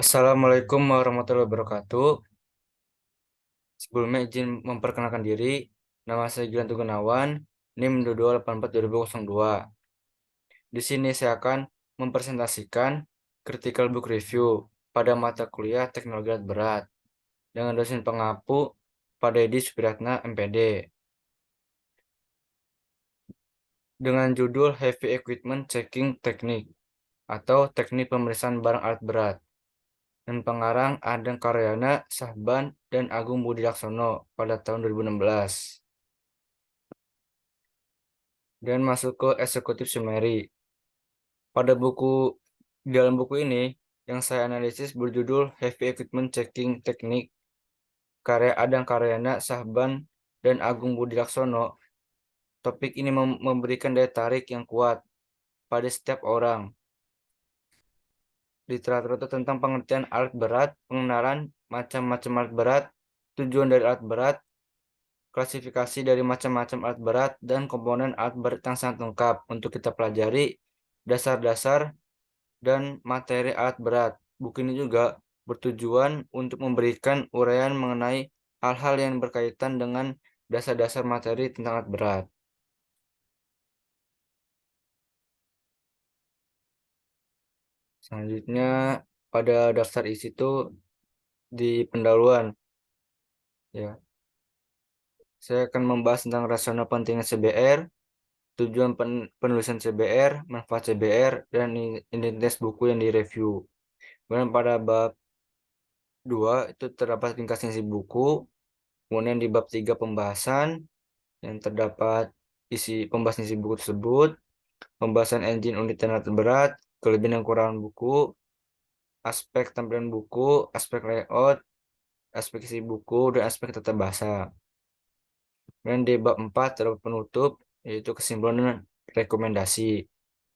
Assalamualaikum warahmatullahi wabarakatuh. Sebelumnya izin memperkenalkan diri. Nama saya Gilang Tugunawan, NIM 2284-2002. Di sini saya akan mempresentasikan critical book review pada mata kuliah teknologi alat berat dengan dosen pengampu Pak Dedi Supriyatna MPD dengan judul Heavy Equipment Checking Technique atau teknik pemeriksaan barang alat berat. Dan pengarang Adang Karyana, Sahban, dan Agung Budi Laksono pada tahun 2016. Dan masuk ke eksekutif summary. Pada dalam buku ini yang saya analisis berjudul Heavy Equipment Checking Technique karya Adang Karyana, Sahban, dan Agung Budi Laksono. Topik ini memberikan daya tarik yang kuat pada setiap orang. Literatur itu tentang pengertian alat berat, pengenalan macam-macam alat berat, tujuan dari alat berat, klasifikasi dari macam-macam alat berat, dan komponen alat berat yang sangat lengkap untuk kita pelajari dasar-dasar dan materi alat berat. Buku ini juga bertujuan untuk memberikan uraian mengenai hal-hal yang berkaitan dengan dasar-dasar materi tentang alat berat. Selanjutnya, pada daftar isi itu di pendahuluan, ya, saya akan membahas tentang rasional pentingnya CBR, tujuan penulisan CBR, manfaat CBR, dan identitas buku yang direview. Kemudian pada bab 2 itu terdapat ringkas isi buku. Kemudian di bab 3 pembahasan yang terdapat pembahasan isi buku tersebut, pembahasan engine unit dan alat berat, kelebihan dan kekurangan buku, aspek tampilan buku, aspek layout, aspek isi buku, dan aspek tata bahasa. Kemudian di bab 4 terdapat penutup, yaitu kesimpulan dan rekomendasi.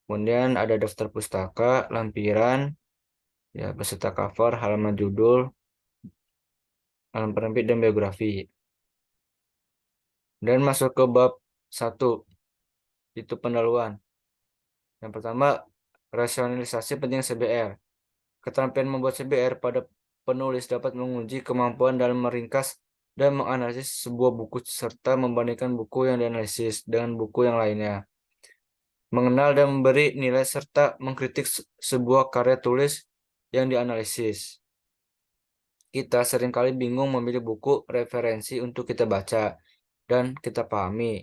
Kemudian ada daftar pustaka, lampiran, ya beserta cover, halaman judul, halaman penerbit, dan biografi. Dan masuk ke bab 1, itu pendahuluan. Yang pertama, rasionalisasi penting CBR. Keterampilan membuat CBR pada penulis dapat menguji kemampuan dalam meringkas dan menganalisis sebuah buku serta membandingkan buku yang dianalisis dengan buku yang lainnya. Mengenal dan memberi nilai serta mengkritik sebuah karya tulis yang dianalisis. Kita seringkali bingung memilih buku referensi untuk kita baca dan kita pahami.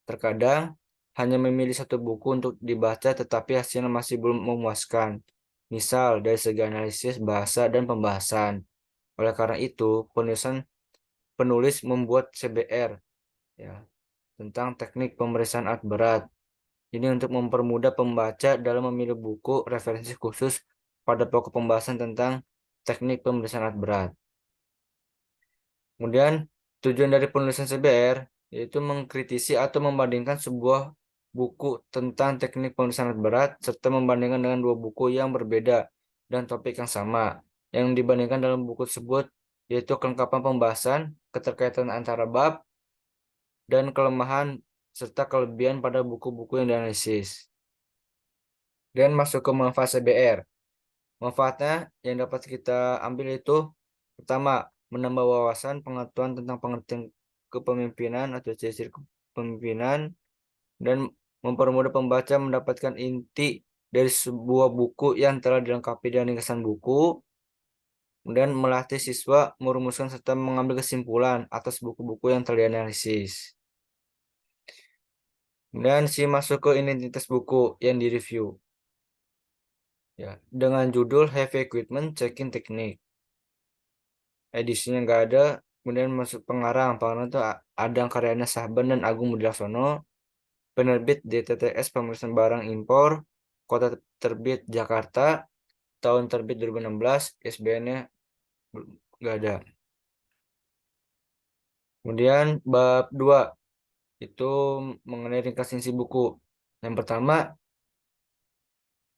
Terkadang hanya memilih satu buku untuk dibaca tetapi hasilnya masih belum memuaskan. Misal dari segi analisis bahasa dan pembahasan. Oleh karena itu, penulis membuat CBR, ya, tentang teknik pemeriksaan alat berat. Ini untuk mempermudah pembaca dalam memilih buku referensi khusus pada pokok pembahasan tentang teknik pemeriksaan alat berat. Kemudian, tujuan dari penulisan CBR yaitu mengkritisi atau membandingkan sebuah buku tentang teknik penulisan alat berat serta membandingkan dengan dua buku yang berbeda dan topik yang sama. Yang dibandingkan dalam buku tersebut yaitu kelengkapan pembahasan, keterkaitan antara bab, dan kelemahan serta kelebihan pada buku-buku yang dianalisis. Dan masuk ke manfaat CBR. Manfaatnya yang dapat kita ambil itu pertama, menambah wawasan pengetahuan tentang pengertian kepemimpinan atau ciri-ciri kepemimpinan dan mempermudah pembaca mendapatkan inti dari sebuah buku yang telah dilengkapi dengan ringkasan buku, kemudian melatih siswa merumuskan serta mengambil kesimpulan atas buku-buku yang telah dianalisis. Dan masuk ke identitas buku yang direview, ya, dengan judul Heavy Equipment Checking Technique. Edisinya nggak ada. Kemudian masuk pengarang itu Adang Karyana, Sahban, dan Agung Budi Laksono. Penerbit DTTS Pemeriksaan Barang Impor, Kota Terbit Jakarta, tahun terbit 2016, ISBN-nya nggak ada. Kemudian bab 2 itu mengenai ringkas isi buku. Yang pertama,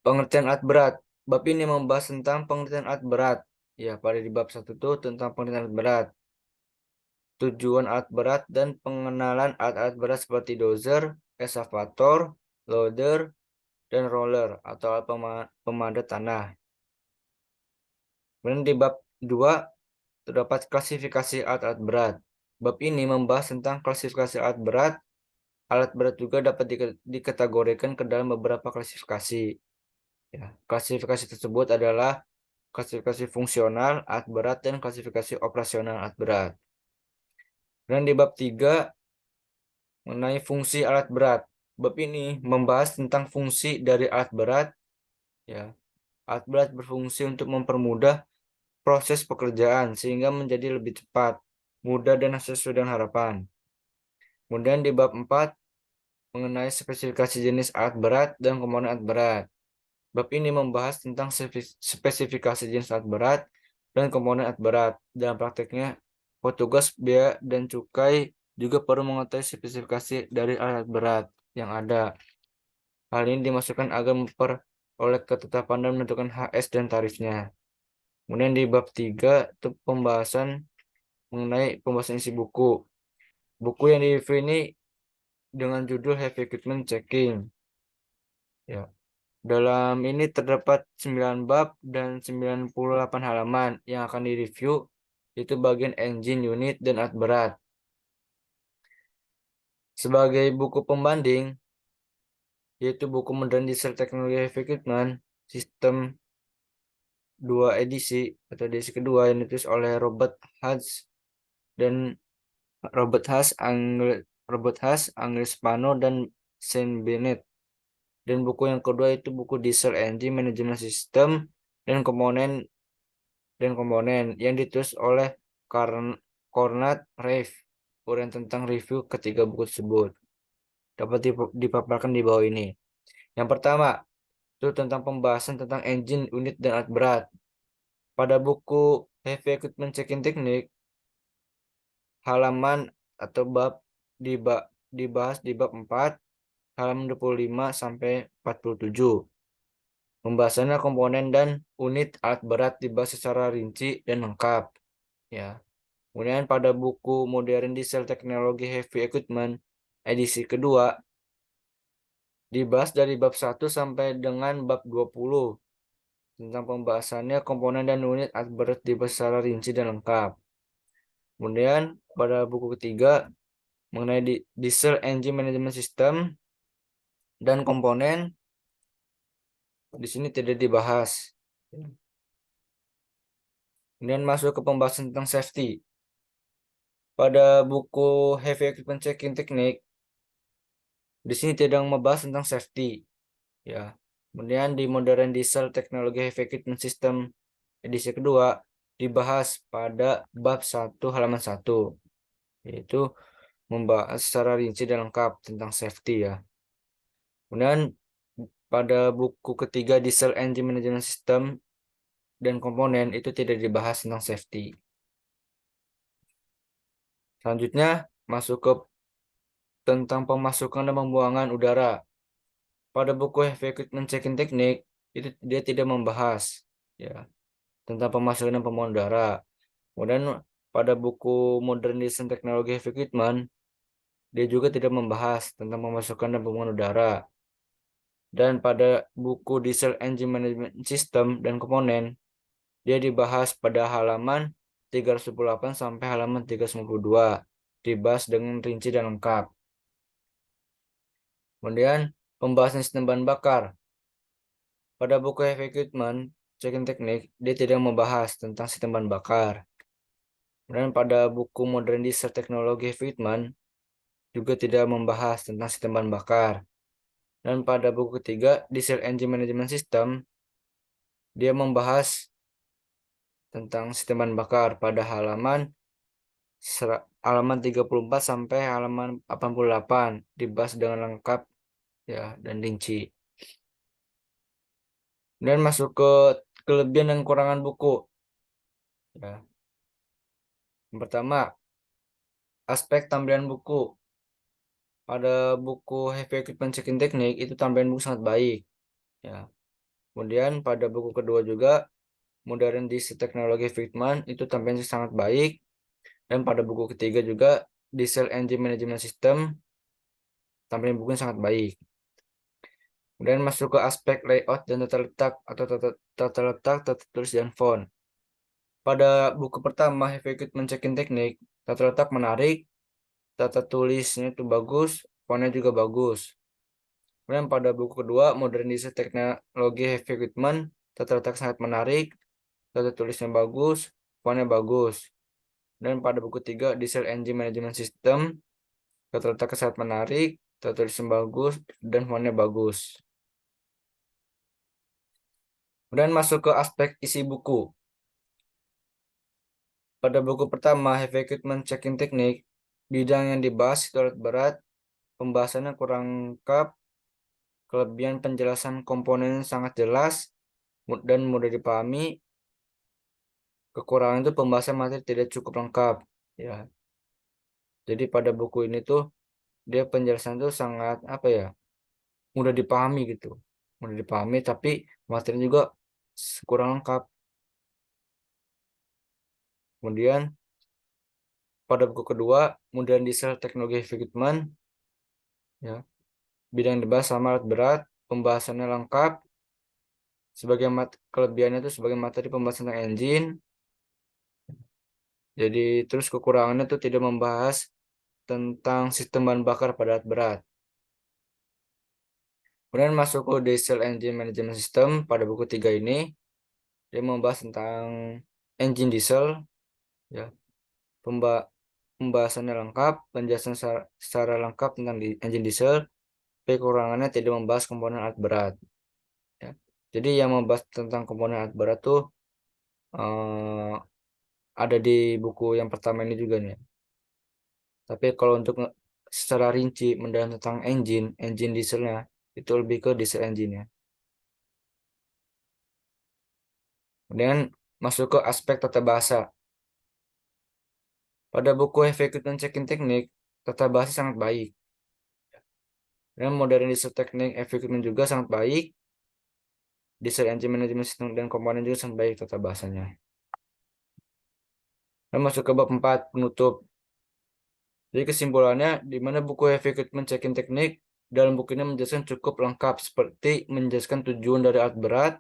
pengertian alat berat. Bab ini membahas tentang pengertian alat berat. Ya, pada di bab 1 itu tentang pengertian alat berat, tujuan alat berat, dan pengenalan alat-alat berat seperti dozer, eskavator, loader, dan roller atau alat pemadat tanah. Kemudian di bab 2 terdapat klasifikasi alat-alat berat. Bab ini membahas tentang klasifikasi alat berat. Alat berat juga dapat dikategorikan ke dalam beberapa klasifikasi. Ya, klasifikasi tersebut adalah klasifikasi fungsional alat berat dan klasifikasi operasional alat berat. Dan di bab 3 mengenai fungsi alat berat. Bab ini membahas tentang fungsi dari alat berat. Ya, alat berat berfungsi untuk mempermudah proses pekerjaan sehingga menjadi lebih cepat, mudah, dan sesuai dengan harapan. Kemudian di bab 4 mengenai spesifikasi jenis alat berat dan komponen alat berat. Bab ini membahas tentang spesifikasi jenis alat berat dan komponen alat berat. Dalam prakteknya, petugas bea dan cukai juga perlu mengetahui spesifikasi dari alat berat yang ada. Hal ini dimasukkan agar memperoleh ketetapan dan menentukan HS dan tarifnya. Kemudian di bab 3 itu mengenai pembahasan isi buku. Buku yang di-review ini dengan judul Heavy Equipment Checking. Ya. Dalam ini terdapat 9 bab dan 98 halaman yang akan direview, itu bagian engine, unit, dan alat berat. Sebagai buku pembanding, yaitu buku Modern Diesel Technology Heavy Equipment, sistem 2 edisi atau edisi kedua yang ditulis oleh dan Robert Haas, Angus Spano, dan Shane Bennett. Dan buku yang kedua itu buku Diesel Engine Management System dan komponen yang ditulis oleh Cornat Reif. Uraian tentang review ketiga buku tersebut dapat dipaparkan di bawah ini. Yang pertama, itu tentang pembahasan tentang engine, unit, dan alat berat. Pada buku Heavy Equipment Checking Technique, halaman atau bab dibahas di bab 4, halaman 25 sampai 47. Pembahasannya komponen dan unit alat berat dibahas secara rinci dan lengkap. Ya. Kemudian pada buku Modern Diesel Technology Heavy Equipment edisi kedua dibahas dari bab 1 sampai dengan bab 20 tentang pembahasannya komponen dan unit alat berat dibahas secara rinci dan lengkap. Kemudian pada buku ketiga mengenai Diesel Engine Management System dan komponen di sini tidak dibahas. Kemudian masuk ke pembahasan tentang safety. Pada buku Heavy Equipment Checking Technique di sini tidak membahas tentang safety. Ya. Kemudian di Modern Diesel Technology Heavy Equipment System edisi kedua dibahas pada bab 1 halaman 1, yaitu membahas secara rinci dan lengkap tentang safety ya. Kemudian pada buku ketiga Diesel Engine Management System dan komponen itu tidak dibahas tentang safety. Selanjutnya masuk ke tentang pemasukan dan pembuangan udara. Pada buku Heavy Equipment Checking Technique itu dia tidak membahas ya tentang pemasukan dan pembuangan udara. Kemudian pada buku Modern Design Technology Heavy Equipment dia juga tidak membahas tentang pemasukan dan pembuangan udara. Dan pada buku Diesel Engine Management System dan komponen dia dibahas pada halaman 328 sampai halaman 392, dibahas dengan rinci dan lengkap. Kemudian pembahasan sistem bahan bakar. Pada buku Heavy Equipment Checking Technique dia tidak membahas tentang sistem bahan bakar. Kemudian pada buku Modern Diesel Technology Heavy Equipment juga tidak membahas tentang sistem bahan bakar. Dan pada buku ketiga Diesel Engine Management System dia membahas tentang sistem bahan bakar pada halaman 34 sampai halaman 88 dibahas dengan lengkap ya dan rinci. Dan masuk ke kelebihan dan kekurangan buku. Ya. Yang pertama, aspek tampilan buku. Pada buku Heavy Equipment Checking Technique itu tampilan buku sangat baik. Ya. Kemudian pada buku kedua juga Modern Diesel Technology Equipment itu tampilannya sangat baik. Dan pada buku ketiga juga Diesel Engine Management System tampilan bukunya sangat baik. Kemudian masuk ke aspek layout dan tata letak atau tata letak, tata tulis dan font. Pada buku pertama, Heavy Equipment Checking Technique, tata letak menarik, tata tulisnya itu bagus, fontnya juga bagus. Kemudian pada buku kedua, Modernisasi Teknologi Heavy Equipment, tata letak sangat menarik, tata tulisnya bagus, fontnya bagus. Dan pada buku tiga, Diesel Engine Management System, tata letaknya sangat menarik, tata tulisnya bagus, dan fontnya bagus. Kemudian masuk ke aspek isi buku. Pada buku pertama, Heavy Equipment Checking Technique, bidang yang dibahas itu alat berat, pembahasannya kurang lengkap, kelebihan penjelasan komponen sangat jelas dan mudah dipahami, kekurangan itu pembahasan materi tidak cukup lengkap. Ya, jadi pada buku ini tuh dia penjelasan tuh sangat apa ya, mudah dipahami gitu, mudah dipahami tapi materi juga kurang lengkap. Kemudian pada buku kedua, kemudian diesel teknologi heavy equipment, ya, bidang yang dibahas sama alat berat, pembahasannya lengkap, sebagai kelebihannya itu sebagai materi pembahasan tentang engine. Jadi terus kekurangannya itu tidak membahas tentang sistem bahan bakar pada alat berat. Kemudian masuk ke Diesel Engine Management System pada buku 3 ini, dia membahas tentang engine diesel, ya, pembahasannya lengkap, penjelasan secara lengkap tentang engine diesel, tapi kekurangannya tidak membahas komponen alat berat. Ya. Jadi yang membahas tentang komponen alat berat tuh eh, ada di buku yang pertama ini juga nih. Tapi kalau untuk secara rinci mendalam tentang engine dieselnya, itu lebih ke diesel engine-nya. Kemudian masuk ke aspek tata bahasa. Pada buku Heavy Equipment Checking Technique, tata bahasa sangat baik. Dan modern diesel teknik Heavy Equipment juga sangat baik. Diesel engine management system dan komponen juga sangat baik tata bahasanya. Dan masuk ke bab 4 penutup. Jadi kesimpulannya, di mana buku Heavy Equipment Checking Technique dalam buku ini menjelaskan cukup lengkap seperti menjelaskan tujuan dari alat berat,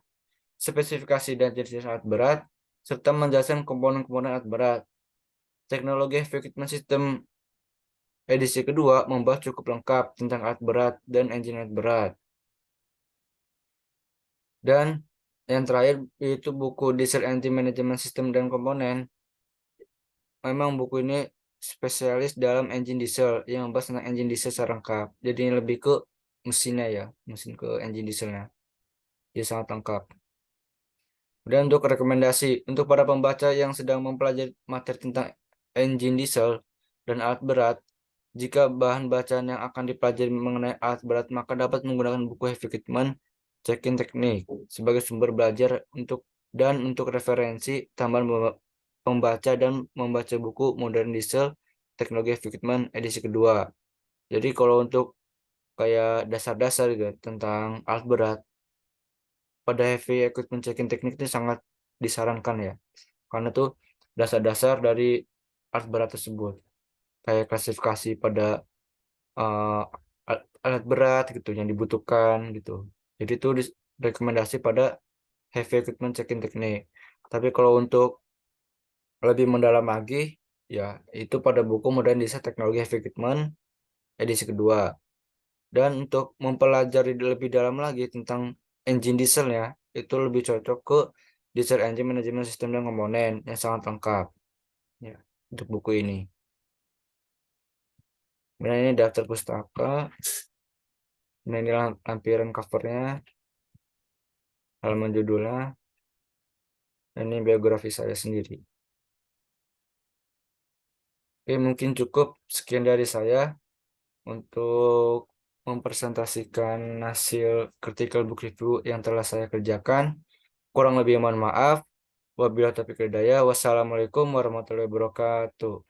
spesifikasi dan jenis alat berat, serta menjelaskan komponen-komponen alat berat. Teknologi Heavy Equipment System edisi kedua membahas cukup lengkap tentang alat berat dan engine alat berat. Dan yang terakhir yaitu buku Diesel Engine Management System dan Komponen. Memang buku ini spesialis dalam engine diesel yang membahas tentang engine diesel secara lengkap. Jadi ini lebih ke mesinnya ya, mesin ke engine dieselnya. Dia sangat lengkap. Dan untuk rekomendasi untuk para pembaca yang sedang mempelajari materi tentang engine diesel dan alat berat, jika bahan bacaan yang akan dipelajari mengenai alat berat, maka dapat menggunakan buku Heavy Equipment Checking Technique sebagai sumber belajar untuk referensi tambahan pembaca dan membaca buku Modern Diesel Teknologi Heavy Equipment edisi kedua. Jadi kalau untuk kayak dasar-dasar gitu tentang alat berat, pada Heavy Equipment Checking Technique itu sangat disarankan ya. Karena tuh dasar-dasar dari alat berat tersebut. Kayak klasifikasi pada uh, alat berat gitu yang dibutuhkan gitu. Jadi itu rekomendasi pada heavy equipment checking technique. Tapi kalau untuk lebih mendalam lagi, ya itu pada buku Modern Design Teknologi Heavy Equipment edisi kedua. Dan untuk mempelajari lebih dalam lagi tentang engine dieselnya, itu lebih cocok ke Diesel Engine Management System dan Komponen yang sangat lengkap ya untuk buku ini. Nah ini daftar pustaka. Nah ini lampiran covernya, halaman judulnya. Ini biografi saya sendiri. Oke, mungkin cukup sekian dari saya untuk mempresentasikan hasil critical book review yang telah saya kerjakan. Kurang lebih mohon maaf. Wabillahi taufiq wal hidayah. Wassalamualaikum warahmatullahi wabarakatuh.